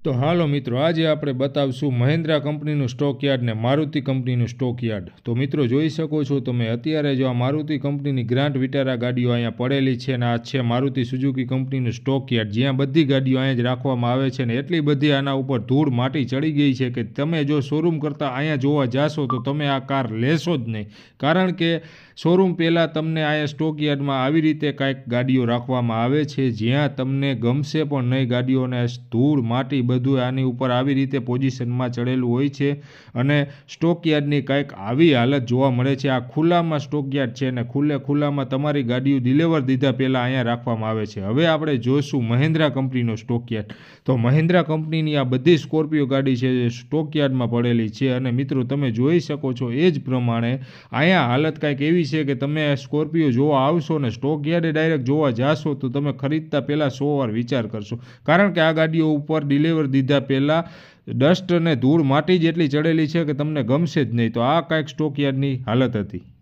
તો હાલો મિત્રો, આજે આપણે બતાવશું મહિન્દ્રા કંપનીનું સ્ટોક યાર્ડ ને મારુતિ કંપનીનું સ્ટોક યાર્ડ। તો મિત્રો જોઈ શકો છો તમે અત્યારે જો આ મારુતિ કંપનીની ગ્રાન્ડ વિટારા ગાડીઓ અહીંયા પડેલી છે અને આ છે મારુતિ સુઝુકી કંપનીનું સ્ટોક યાર્ડ, જ્યાં બધી ગાડીઓ અહીંયા જ રાખવામાં આવે છે ને એટલી બધી આના ઉપર ધૂળ માટી ચડી ગઈ છે કે તમે જો શોરૂમ કરતાં અહીંયા જોવા જાશો તો તમે આ કાર લેશો જ નહીં, કારણ કે શોરૂમ પહેલાં તમને અહીંયા સ્ટોક યાર્ડમાં આવી રીતે કાંઈક ગાડીઓ રાખવામાં આવે છે જ્યાં તમને ગમશે પણ નહીં ગાડીઓને, ધૂળ માટી બધું આની ઉપર આવી રીતે પોઝિશનમાં ચડેલું હોય છે અને સ્ટોક યાર્ડની કાંઈક આવી હાલત જોવા મળે છે। આ ખુલ્લામાં સ્ટોક યાર્ડ છે અને ખુલ્લામાં તમારી ગાડીઓ ડિલિવર દીધા પહેલાં અહીંયા રાખવામાં આવે છે। હવે આપણે જોઈશું મહિન્દ્રા કંપનીનો સ્ટોક યાર્ડ। તો મહિન્દ્રા કંપનીની આ બધી સ્કોર્પિયો ગાડી છે જે સ્ટોક યાર્ડમાં પડેલી છે અને મિત્રો તમે જોઈ શકો છો એ જ પ્રમાણે અહીંયા હાલત કાંઈક એવી છે કે તમે સ્કોર્પિયો જોવા આવશો ને સ્ટોક યાર્ડે ડાયરેક્ટ જોવા જાશો તો તમે ખરીદતા પહેલાં 100 વાર વિચાર કરશો, કારણ કે આ ગાડીઓ ઉપર ડિલિવર દીધા પહેલાં ડસ્ટ અને ધૂળ માટી જેટલી ચડેલી છે કે તમને ગમશે જ નહીં। તો આ કાંઈક સ્ટોક યાર્ડની હાલત હતી।